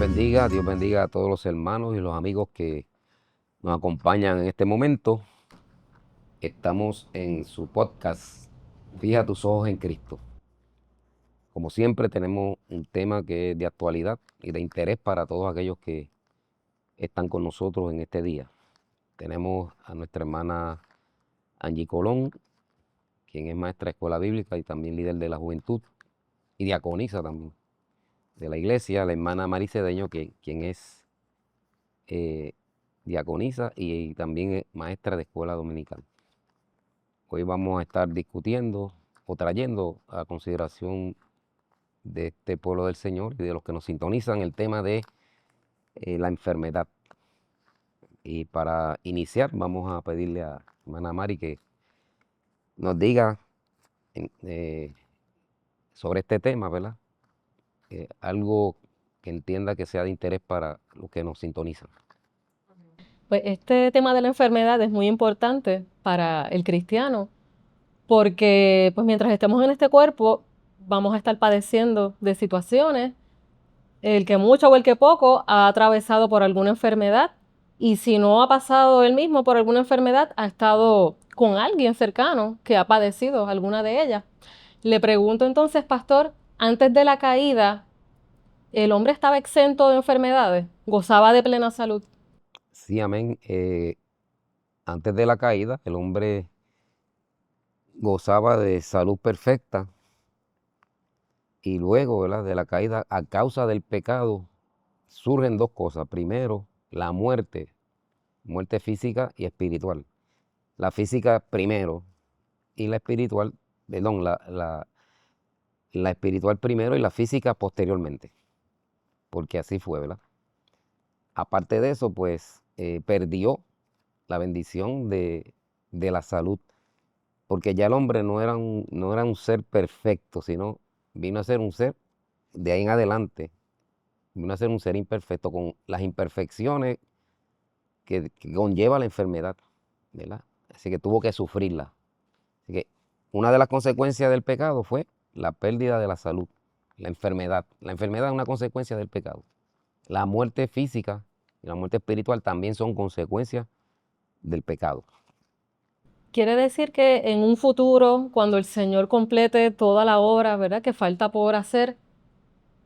Dios bendiga a todos los hermanos y los amigos que nos acompañan en este momento. Estamos en su podcast, Fija tus ojos en Cristo. Como siempre tenemos un tema que es de actualidad y de interés para todos aquellos que están con nosotros en este día. Tenemos a nuestra hermana Angie Colón, quien es maestra de escuela bíblica y también líder de la juventud y diaconisa también de la iglesia, la hermana Mari Cedeño, quien es diaconisa y también es maestra de escuela dominical. Hoy vamos a estar discutiendo o trayendo a consideración de este pueblo del Señor y de los que nos sintonizan el tema de la enfermedad. Y para iniciar vamos a pedirle a hermana Mari que nos diga sobre este tema, ¿verdad? Algo que entienda que sea de interés para los que nos sintonizan. Pues este tema de la enfermedad es muy importante para el cristiano, porque pues mientras estemos en este cuerpo vamos a estar padeciendo de situaciones, el que mucho o el que poco ha atravesado por alguna enfermedad, y si no ha pasado él mismo por alguna enfermedad, ha estado con alguien cercano que ha padecido alguna de ellas. Le pregunto entonces, pastor, antes de la caída, ¿el hombre estaba exento de enfermedades? ¿Gozaba de plena salud? Sí, amén. Antes de la caída, el hombre gozaba de salud perfecta y luego, ¿verdad?, de la caída, a causa del pecado, surgen dos cosas. Primero, la muerte física y espiritual. La física primero y la espiritual, perdón, la espiritual primero y la física posteriormente, porque así fue, ¿verdad? Aparte de eso, pues perdió la bendición de la salud, porque ya el hombre no era un ser perfecto, sino vino a ser un ser de ahí en adelante, vino a ser un ser imperfecto con las imperfecciones que conlleva la enfermedad, ¿verdad? Así que tuvo que sufrirla. Así que una de las consecuencias del pecado fue la pérdida de la salud, la enfermedad. La enfermedad es una consecuencia del pecado. La muerte física y la muerte espiritual también son consecuencias del pecado. Quiere decir que en un futuro, cuando el Señor complete toda la obra, ¿verdad?, que falta por hacer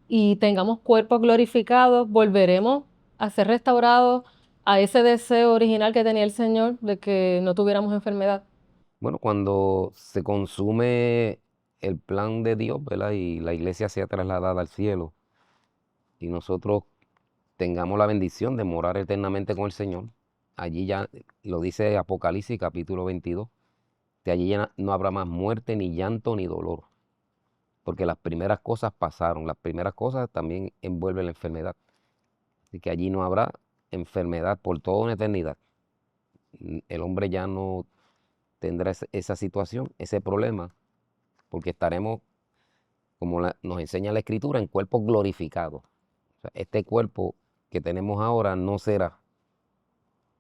y tengamos cuerpos glorificados, volveremos a ser restaurados a ese deseo original que tenía el Señor de que no tuviéramos enfermedad. Bueno, cuando se consume el plan de Dios, ¿verdad? Y la iglesia sea trasladada al cielo y nosotros tengamos la bendición de morar eternamente con el Señor, allí ya lo dice Apocalipsis capítulo 22, que allí ya no habrá más muerte, ni llanto, ni dolor, porque las primeras cosas pasaron, las primeras cosas también envuelven la enfermedad, así que allí no habrá enfermedad por toda una eternidad. El hombre ya no tendrá esa situación, ese problema, porque estaremos, como nos enseña la Escritura, en cuerpos glorificados. O sea, este cuerpo que tenemos ahora no será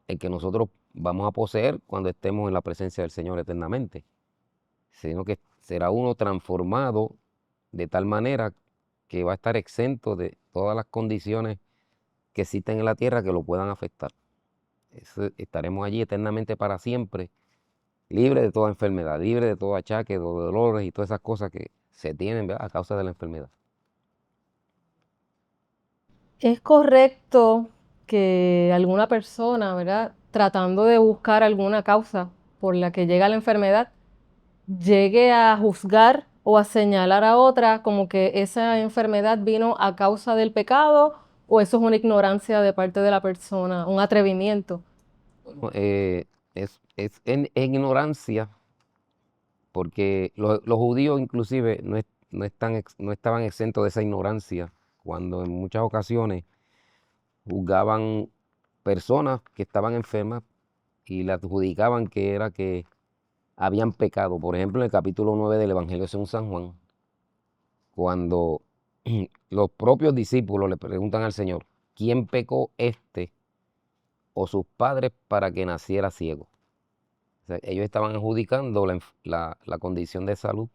el que nosotros vamos a poseer cuando estemos en la presencia del Señor eternamente, sino que será uno transformado de tal manera que va a estar exento de todas las condiciones que existen en la tierra que lo puedan afectar. Estaremos allí eternamente para siempre, libre de toda enfermedad, libre de todo achaque, de dolores y todas esas cosas que se tienen, ¿verdad?, a causa de la enfermedad. Es correcto que alguna persona, ¿verdad?, tratando de buscar alguna causa por la que llega la enfermedad, llegue a juzgar o a señalar a otra como que esa enfermedad vino a causa del pecado, o eso es una ignorancia de parte de la persona, un atrevimiento. Bueno, es ignorancia porque los judíos inclusive no estaban exentos de esa ignorancia cuando en muchas ocasiones juzgaban personas que estaban enfermas y le adjudicaban que era que habían pecado. Por ejemplo, en el capítulo 9 del Evangelio según San Juan, cuando los propios discípulos le preguntan al Señor, ¿quién pecó este o sus padres para que naciera ciego? O sea, ellos estaban adjudicando la condición de salud,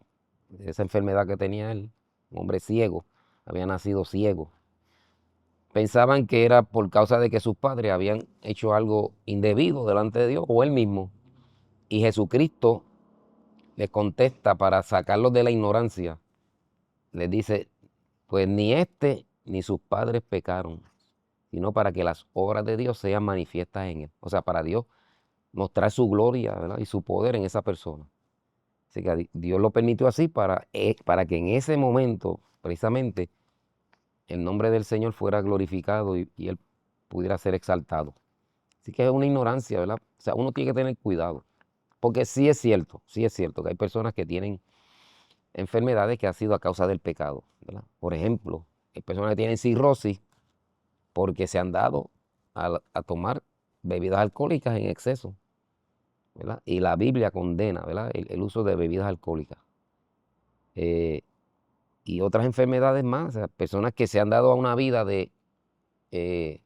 esa enfermedad que tenía él, un hombre ciego, había nacido ciego. pensaban que era por causa de que sus padres habían hecho algo indebido delante de Dios o él mismo. Y Jesucristo les contesta para sacarlos de la ignorancia. Les dice, pues ni este ni sus padres pecaron, sino para que las obras de Dios sean manifiestas en él. O sea, para Dios mostrar su gloria, ¿verdad? Y su poder en esa persona. Así que Dios lo permitió así para que en ese momento, precisamente, el nombre del Señor fuera glorificado y Él pudiera ser exaltado. Así que es una ignorancia, ¿verdad? O sea, uno tiene que tener cuidado. Porque sí es cierto que hay personas que tienen enfermedades que han sido a causa del pecado, ¿verdad? Por ejemplo, hay personas que tienen cirrosis porque se han dado a tomar bebidas alcohólicas en exceso, ¿verdad? Y la Biblia condena, ¿verdad? El uso de bebidas alcohólicas. Y otras enfermedades más, o sea, personas que se han dado a una vida de eh,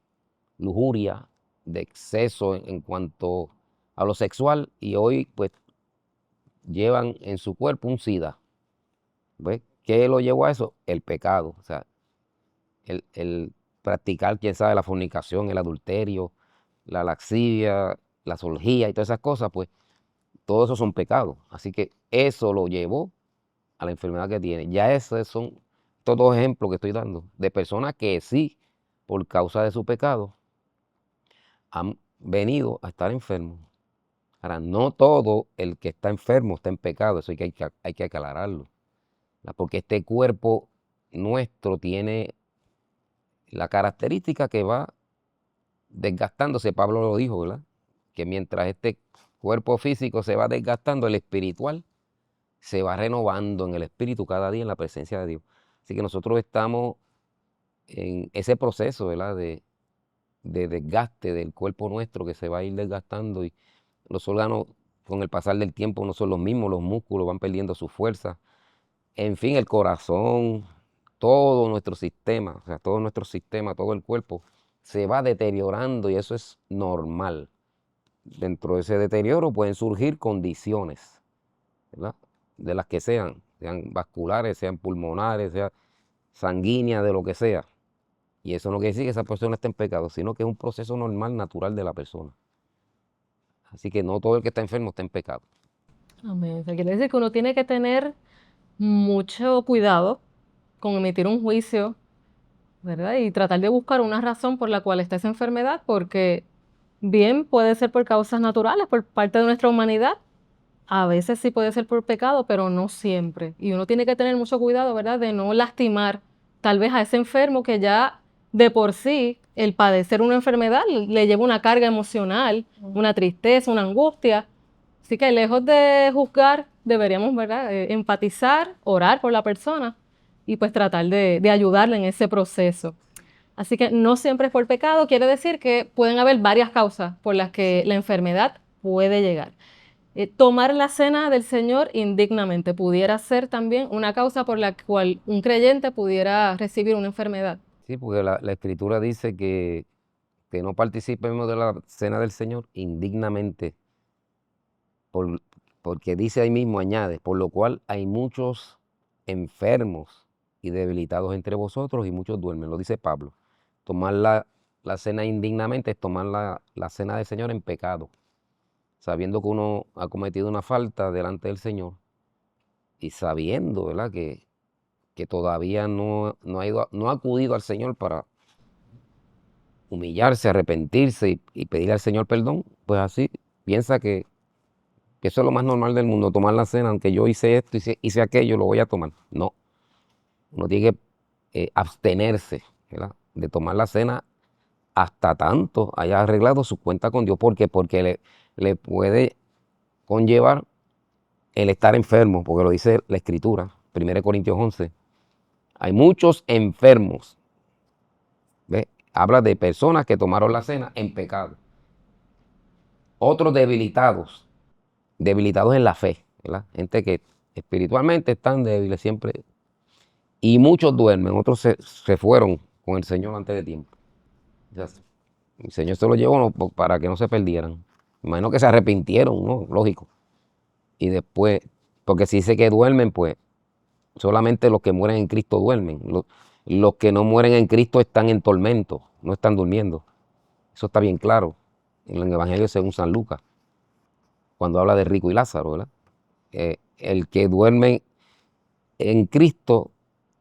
lujuria, de exceso en cuanto a lo sexual y hoy pues llevan en su cuerpo un SIDA. ¿Ves? ¿Qué lo llevó a eso? El pecado, o sea, el practicar, quién sabe, la fornicación, el adulterio, la laxivia, la orgías y todas esas cosas, pues todo eso son pecados. Así que eso lo llevó a la enfermedad que tiene. Ya esos son estos dos ejemplos que estoy dando de personas que sí, por causa de su pecado, han venido a estar enfermos. Ahora, no todo el que está enfermo está en pecado, eso hay que aclararlo, ¿verdad? Porque este cuerpo nuestro tiene la característica que va desgastándose, Pablo lo dijo, ¿verdad? Que mientras este cuerpo físico se va desgastando, el espiritual se va renovando en el espíritu cada día en la presencia de Dios. Así que nosotros estamos en ese proceso, ¿verdad? De desgaste del cuerpo nuestro que se va a ir desgastando y los órganos con el pasar del tiempo no son los mismos, los músculos van perdiendo su fuerza. En fin, el corazón, todo nuestro sistema, o sea, todo nuestro sistema, todo el cuerpo se va deteriorando y eso es normal. Dentro de ese deterioro pueden surgir condiciones, ¿verdad? De las que sean vasculares, sean pulmonares, sean sanguíneas, de lo que sea. Y eso no quiere decir que esa persona esté en pecado, sino que es un proceso normal, natural de la persona. Así que no todo el que está enfermo está en pecado. Amén. O sea, quiere decir que uno tiene que tener mucho cuidado con emitir un juicio, ¿verdad? Y tratar de buscar una razón por la cual está esa enfermedad, porque bien puede ser por causas naturales, por parte de nuestra humanidad. A veces sí puede ser por pecado, pero no siempre. Y uno tiene que tener mucho cuidado, ¿verdad? De no lastimar tal vez a ese enfermo que ya de por sí el padecer una enfermedad le lleva una carga emocional, una tristeza, una angustia. Así que lejos de juzgar, deberíamos, ¿verdad? Empatizar, orar por la persona y pues tratar de ayudarle en ese proceso. Así que no siempre es por pecado, quiere decir que pueden haber varias causas por las que la enfermedad puede llegar. Tomar la cena del Señor indignamente pudiera ser también una causa por la cual un creyente pudiera recibir una enfermedad. Sí, porque la Escritura dice que no participemos de la cena del Señor indignamente, por- porque dice ahí mismo, añade, por lo cual hay muchos enfermos y debilitados entre vosotros y muchos duermen, lo dice Pablo. Tomar la cena indignamente es tomar la cena del Señor en pecado, sabiendo que uno ha cometido una falta delante del Señor y sabiendo, ¿verdad? Que todavía no ha acudido al Señor para humillarse, arrepentirse y pedir al Señor perdón, pues así piensa que eso es lo más normal del mundo, tomar la cena, aunque yo hice esto, hice aquello, lo voy a tomar. No, uno tiene que abstenerse, ¿verdad? De tomar la cena hasta tanto haya arreglado su cuenta con Dios. ¿Por qué? Porque le puede conllevar el estar enfermo, porque lo dice la Escritura, 1 Corintios 11. Hay muchos enfermos, ¿ves? Habla de personas que tomaron la cena en pecado. Otros debilitados en la fe, ¿verdad? Gente que espiritualmente están débiles siempre. Y muchos duermen, otros se fueron con el Señor antes de tiempo. O sea, el Señor se los llevó para que no se perdieran. Imagino que se arrepintieron, ¿no? Lógico. Y después, porque si dice que duermen, pues solamente los que mueren en Cristo duermen. Los que no mueren en Cristo están en tormento, no están durmiendo. Eso está bien claro en el Evangelio según San Lucas, cuando habla de rico y Lázaro, ¿verdad? El que duerme en Cristo,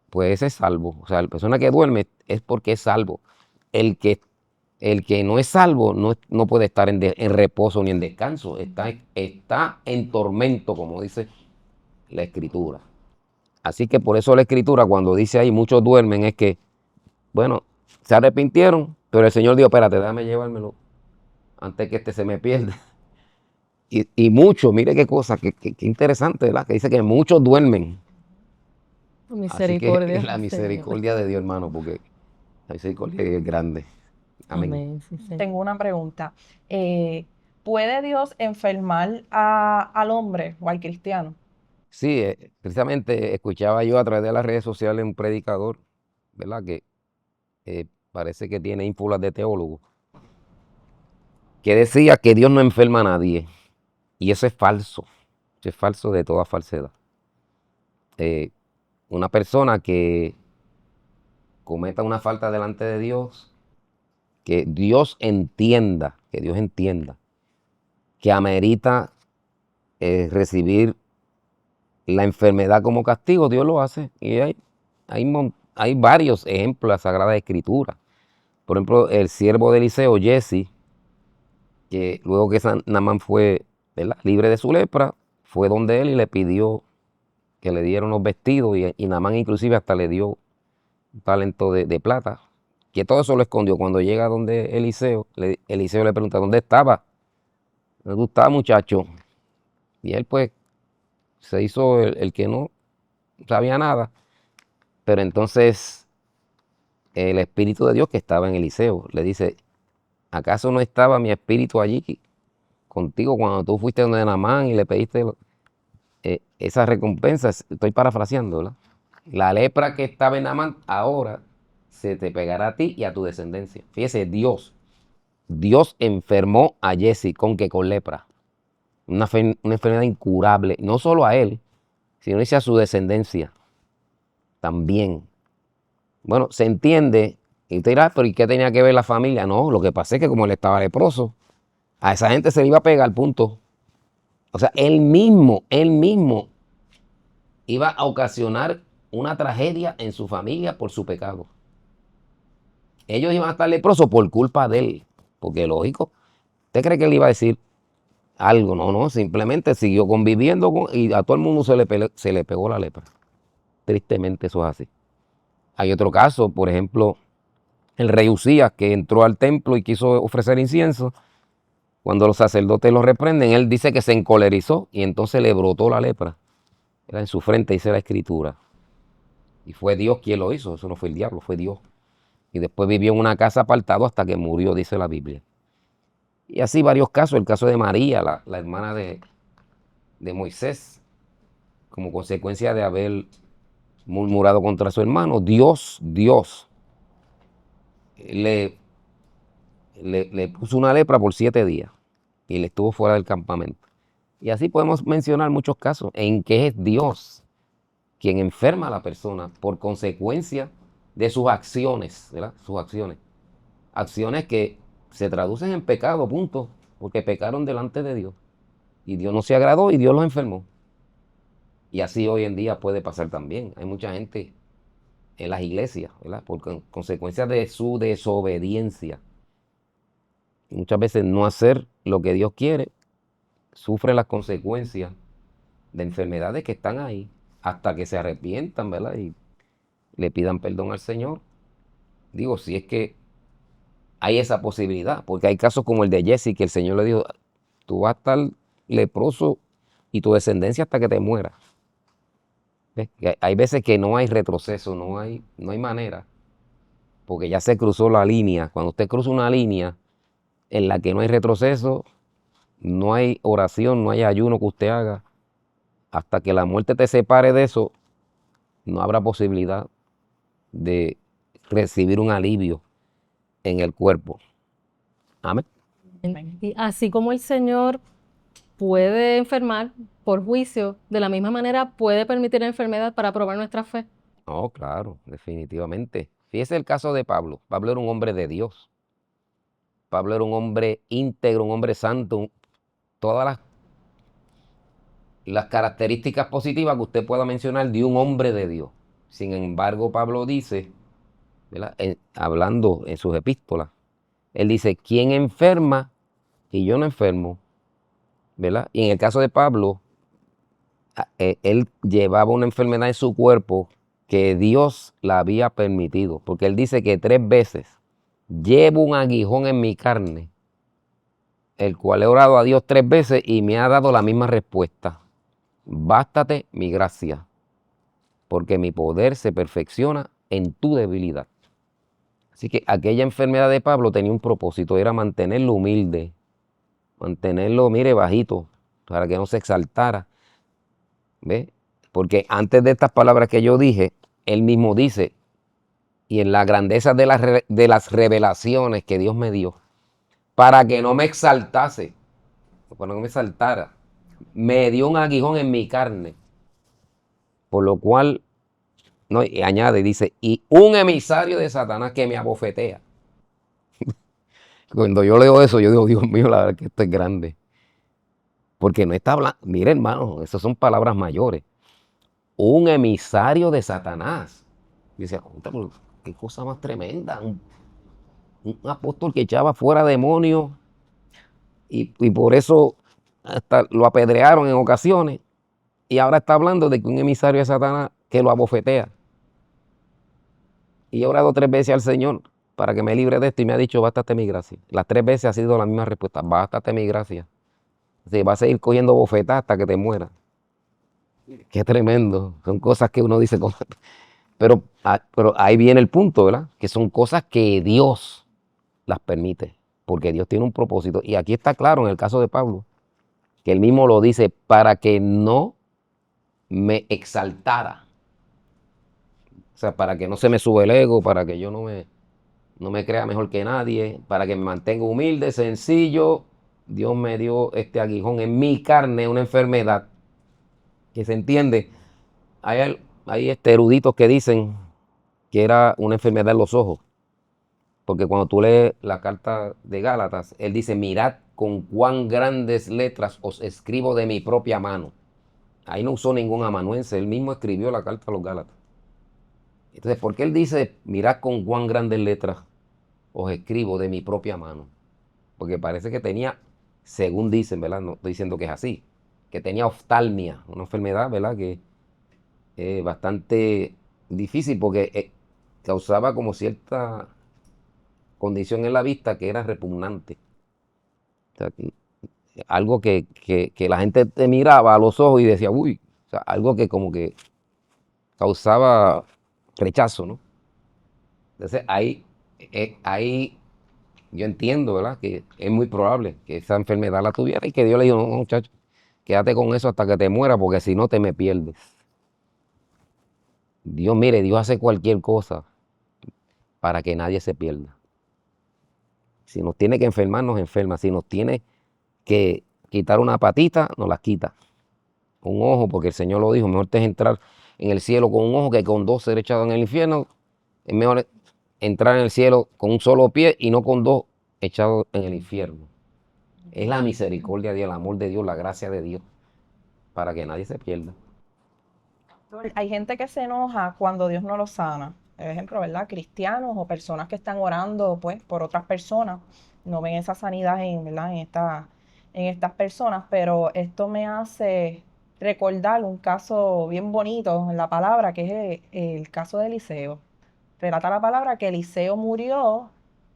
pues ese es salvo. O sea, la persona que duerme es porque es salvo. El que, el que no es salvo no puede estar en reposo ni en descanso. Está en tormento, como dice la Escritura. Así que por eso la Escritura, cuando dice ahí muchos duermen, es que, bueno, se arrepintieron, pero el Señor dijo, espérate, déjame llevármelo antes que este se me pierda. Y muchos, mire qué cosa, qué interesante, ¿verdad? Que dice que muchos duermen. Así que Misericordia, la Señor. misericordia de Dios, hermano, porque la misericordia de Dios es grande. Amén. Amén, sí, Señor. Tengo una pregunta. ¿Puede Dios enfermar al hombre o al cristiano? Sí, precisamente escuchaba yo a través de las redes sociales un predicador, ¿verdad? Que parece que tiene ínfulas de teólogo, que decía que Dios no enferma a nadie. Y eso es falso de toda falsedad. Una persona que cometa una falta delante de Dios, que Dios entienda, que amerita recibir la enfermedad como castigo, Dios lo hace. Y hay varios ejemplos de la Sagrada Escritura. Por ejemplo, el siervo de Eliseo, Jesse, que luego que Naamán fue, ¿verdad?, libre de su lepra, fue donde él y le pidió que le diera unos vestidos y Naamán inclusive hasta le dio un talento de plata, que todo eso lo escondió. Cuando llega donde Eliseo, Eliseo le pregunta, ¿dónde estaba? ¿Dónde tú estabas, muchacho? Y él pues se hizo el que no sabía nada, pero entonces el Espíritu de Dios que estaba en Eliseo le dice, ¿acaso no estaba mi espíritu allí contigo cuando tú fuiste donde Naamán y le pediste esas recompensas? Estoy parafraseando, ¿verdad? La lepra que estaba en Naamán ahora se te pegará a ti y a tu descendencia. Fíjese, Dios enfermó a Jesse con lepra, una enfermedad incurable, no solo a él, sino a su descendencia también. Bueno, se entiende, y usted dirá, pero ¿y qué tenía que ver la familia? No, lo que pasa es que como él estaba leproso, a esa gente se le iba a pegar, punto. O sea, él mismo iba a ocasionar una tragedia en su familia por su pecado. Ellos iban a estar leprosos por culpa de él, porque lógico, ¿usted cree que él iba a decir algo? No, no, simplemente siguió conviviendo y a todo el mundo se le pegó la lepra. Tristemente eso es así. Hay otro caso, por ejemplo, el rey Usías, que entró al templo y quiso ofrecer incienso. Cuando los sacerdotes lo reprenden, él dice que se encolerizó y entonces le brotó la lepra. Era en su frente, dice la Escritura. Y fue Dios quien lo hizo, eso no fue el diablo, fue Dios. Y después vivió en una casa apartado hasta que murió, dice la Biblia. Y así varios casos, el caso de María, la hermana de Moisés, como consecuencia de haber murmurado contra su hermano, Dios le, le puso una lepra por 7 días y le estuvo fuera del campamento. Y así podemos mencionar muchos casos en que es Dios quien enferma a la persona por consecuencia de sus acciones, ¿verdad? Sus acciones. Acciones que se traducen en pecado, punto, porque pecaron delante de Dios. Y Dios no se agradó y Dios los enfermó. Y así hoy en día puede pasar también. Hay mucha gente en las iglesias, ¿verdad?, por consecuencia de su desobediencia. Y muchas veces no hacer lo que Dios quiere, sufre las consecuencias de enfermedades que están ahí hasta que se arrepientan, ¿verdad?, y le pidan perdón al Señor. Digo, si es que hay esa posibilidad, porque hay casos como el de Jesse, que el Señor le dijo, tú vas a estar leproso y tu descendencia hasta que te mueras. ¿Ves? Que hay veces que no hay retroceso, no hay manera, porque ya se cruzó la línea. Cuando usted cruza una línea en la que no hay retroceso, no hay oración, no hay ayuno que usted haga, hasta que la muerte te separe de eso, no habrá posibilidad de recibir un alivio en el cuerpo. Amén. Y así como el Señor puede enfermar por juicio, de la misma manera puede permitir la enfermedad para probar nuestra fe. No, claro, definitivamente. Fíjese el caso de Pablo. Pablo era un hombre de Dios. Pablo era un hombre íntegro, un hombre santo. Todas las características positivas que usted pueda mencionar de un hombre de Dios. Sin embargo, Pablo dice, ¿verdad? Hablando en sus epístolas, él dice, ¿quién enferma y yo no enfermo? ¿Verdad? Y en el caso de Pablo, él llevaba una enfermedad en su cuerpo que Dios la había permitido, porque él dice que 3 veces llevo un aguijón en mi carne, el cual he orado a Dios 3 veces y me ha dado la misma respuesta. Bástate mi gracia, porque mi poder se perfecciona en tu debilidad. Así que aquella enfermedad de Pablo tenía un propósito, era mantenerlo humilde, mantenerlo, mire, bajito, para que no se exaltara. ¿Ve? Porque antes de estas palabras que yo dije, él mismo dice, y en la grandeza de las revelaciones que Dios me dio, para que no me exaltase, para que no me exaltara, me dio un aguijón en mi carne, por lo cual, no, y añade, dice, y un emisario de Satanás que me abofetea. Cuando yo leo eso, yo digo, Dios mío, la verdad que esto es grande. Porque no está hablando, mire hermano, esas son palabras mayores. Un emisario de Satanás. Y decía, qué cosa más tremenda. Un apóstol que echaba fuera demonios y por eso hasta lo apedrearon en ocasiones. Y ahora está hablando de que un emisario de Satanás que lo abofetea. Y he orado 3 veces al Señor para que me libre de esto y me ha dicho, bástate mi gracia. Las 3 veces ha sido la misma respuesta, bástate mi gracia. Así, vas a seguir cogiendo bofetadas hasta que te mueras. Qué tremendo. Son cosas que uno dice, pero ahí viene el punto, ¿verdad? Que son cosas que Dios las permite, porque Dios tiene un propósito. Y aquí está claro en el caso de Pablo, que él mismo lo dice, para que no me exaltara. O sea, para que no se me sube el ego, para que yo no me crea mejor que nadie, para que me mantenga humilde, sencillo. Dios me dio este aguijón en mi carne, una enfermedad que se entiende. Hay eruditos que dicen que era una enfermedad en los ojos. Porque cuando tú lees la carta de Gálatas, él dice, mirad con cuán grandes letras os escribo de mi propia mano. Ahí no usó ningún amanuense, él mismo escribió la carta a los Gálatas. Entonces, ¿por qué él dice, mirad con cuán grandes letras os escribo de mi propia mano? Porque parece que tenía, según dicen, ¿verdad? No estoy diciendo que es así, que tenía oftalmia, una enfermedad, ¿verdad? Que es bastante difícil porque causaba como cierta condición en la vista que era repugnante. O sea, algo que la gente te miraba a los ojos y decía, uy, o sea, algo que como que causaba rechazo, ¿no? Entonces ahí yo entiendo, ¿verdad? Que es muy probable que esa enfermedad la tuviera y que Dios le dijo, no, muchacho, quédate con eso hasta que te mueras porque si no te me pierdes. Dios, mire, Dios hace cualquier cosa para que nadie se pierda. Si nos tiene que enfermar, nos enferma. Si nos tiene que quitar una patita, nos la quita. Un ojo, porque el Señor lo dijo, mejor te es entrar en el cielo con un ojo que con 2 ser echado en el infierno. Es mejor entrar en el cielo con un solo pie y no con 2 echados en el infierno. Es la misericordia de Dios, el amor de Dios, la gracia de Dios, para que nadie se pierda. Hay gente que se enoja cuando Dios no lo sana. Por ejemplo, ¿verdad? Cristianos o personas que están orando, pues, por otras personas, no ven esa sanidad ¿verdad? En estas personas, pero esto me hace recordar un caso bien bonito en la palabra, que es el caso de Eliseo. Relata la palabra que Eliseo murió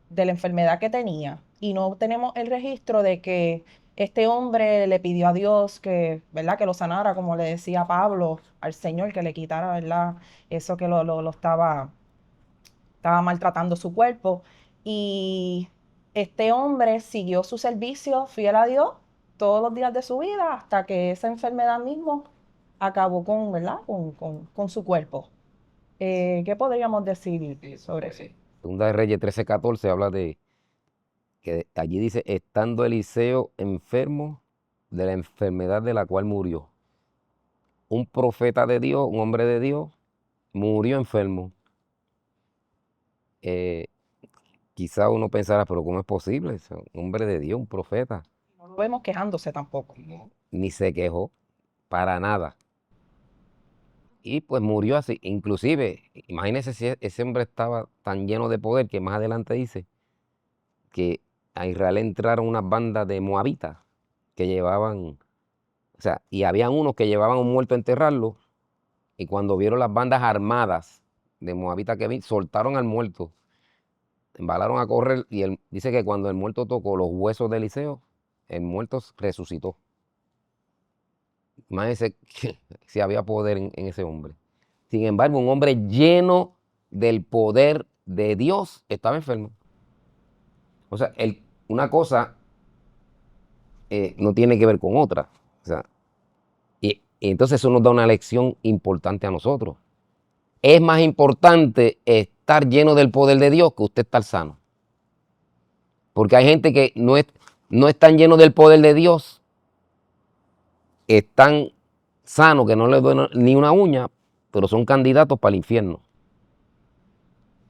de la enfermedad que tenía y no tenemos el registro de que este hombre le pidió a Dios que, ¿verdad? Que lo sanara, como le decía Pablo al Señor, que le quitara, ¿verdad? Eso que lo estaba maltratando su cuerpo. Y este hombre siguió su servicio fiel a Dios todos los días de su vida hasta que esa enfermedad mismo acabó con, ¿verdad? Con su cuerpo. ¿Qué podríamos decir sobre eso? Segunda de Reyes 13:14 habla de que allí dice, estando Eliseo enfermo de la enfermedad de la cual murió. Un profeta de Dios, un hombre de Dios, murió enfermo. Eh, Quizá uno pensara, pero ¿cómo es posible? Es un hombre de Dios, un profeta. No lo vemos quejándose tampoco. Ni se quejó para nada. Y pues murió así. Inclusive, imagínese si ese hombre estaba tan lleno de poder que más adelante dice que a Israel entraron unas bandas de moabitas que llevaban, o sea, y habían unos que llevaban un muerto a enterrarlo, y cuando vieron las bandas armadas de moabitas soltaron al muerto, embalaron a correr, y él dice que cuando el muerto tocó los huesos de Eliseo, el muerto resucitó. Imagínense que si había poder en ese hombre. Sin embargo, un hombre lleno del poder de Dios estaba enfermo. O sea, una cosa no tiene que ver con otra. O sea, y entonces eso nos da una lección importante a nosotros. Es más importante estar lleno del poder de Dios que usted estar sano. Porque hay gente que no están llenos del poder de Dios, están sanos, que no les duele ni una uña, pero son candidatos para el infierno.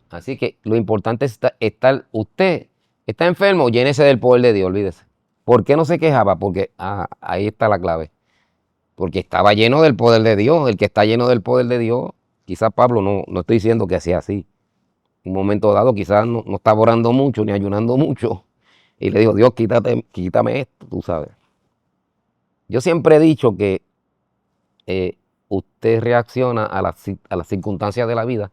Así que lo importante es estar, usted está enfermo, llénese del poder de Dios, olvídese. ¿Por qué no se quejaba? Porque ahí está la clave. Porque estaba lleno del poder de Dios. El que está lleno del poder de Dios, quizás Pablo, no estoy diciendo que sea así. Un momento dado quizás no estaba orando mucho ni ayunando mucho. Y le dijo, Dios, quítame esto, tú sabes. Yo siempre he dicho que usted reacciona a las circunstancias de la vida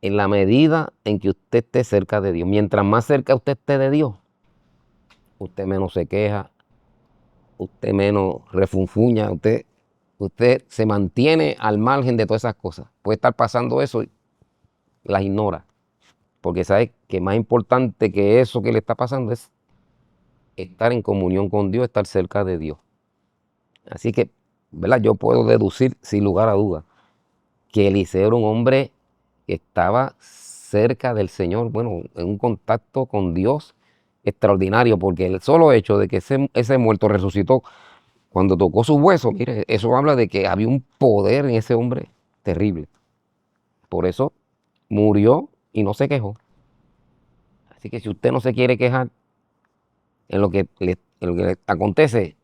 en la medida en que usted esté cerca de Dios. Mientras más cerca usted esté de Dios, usted menos se queja, usted menos refunfuña, usted se mantiene al margen de todas esas cosas. Puede estar pasando eso y las ignora, porque sabe que más importante que eso que le está pasando es estar en comunión con Dios, estar cerca de Dios. Así que, ¿verdad? Yo puedo deducir sin lugar a dudas que Eliseo era un hombre que estaba cerca del Señor, bueno, en un contacto con Dios extraordinario, porque el solo hecho de que ese muerto resucitó cuando tocó sus huesos, mire, eso habla de que había un poder en ese hombre terrible. Por eso murió y no se quejó. Así que si usted no se quiere quejar en lo que le acontece,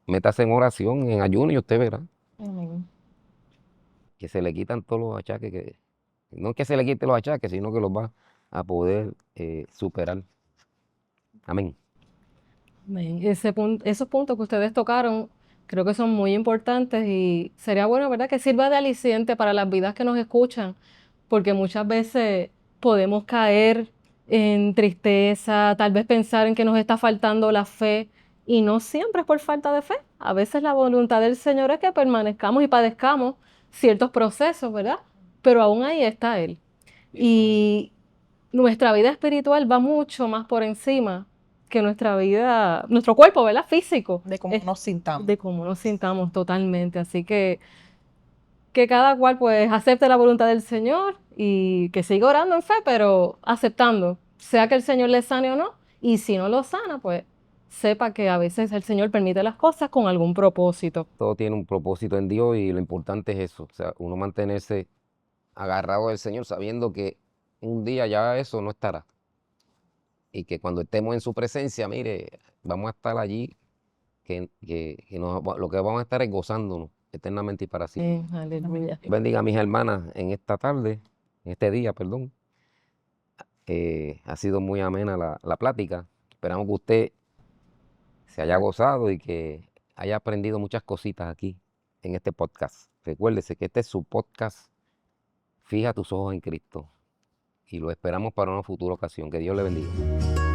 métase en oración, en ayuno, y usted verá Amén. que se le quitan todos los achaques, no es que se le quiten los achaques, sino que los va a poder superar. Amén. Amén. Esos puntos que ustedes tocaron creo que son muy importantes y sería bueno, ¿verdad?, que sirva de aliciente para las vidas que nos escuchan, porque muchas veces podemos caer en tristeza, tal vez pensar en que nos está faltando la fe y no siempre es por falta de fe. A veces la voluntad del Señor es que permanezcamos y padezcamos ciertos procesos, ¿verdad? Pero aún ahí está Él. Y nuestra vida espiritual va mucho más por encima que nuestra vida, nuestro cuerpo, ¿verdad? Físico, De cómo nos sintamos. de cómo nos sintamos totalmente. Así que cada cual pues acepte la voluntad del Señor y que siga orando en fe, pero aceptando, sea que el Señor le sane o no, y si no lo sana, pues sepa que a veces el Señor permite las cosas con algún propósito. Todo tiene un propósito en Dios y lo importante es eso, o sea, uno mantenerse agarrado del Señor sabiendo que un día ya eso no estará. Y que cuando estemos en su presencia, mire, vamos a estar allí, lo que vamos a estar es gozándonos eternamente y para siempre. Aleluya. Dios bendiga a mis hermanas en esta tarde, en este día, perdón. Ha sido muy amena la plática. Esperamos que usted se haya gozado y que haya aprendido muchas cositas aquí en este podcast. Recuérdese que este es su podcast, Fija tus ojos en Cristo. Y lo esperamos para una futura ocasión. Que Dios le bendiga.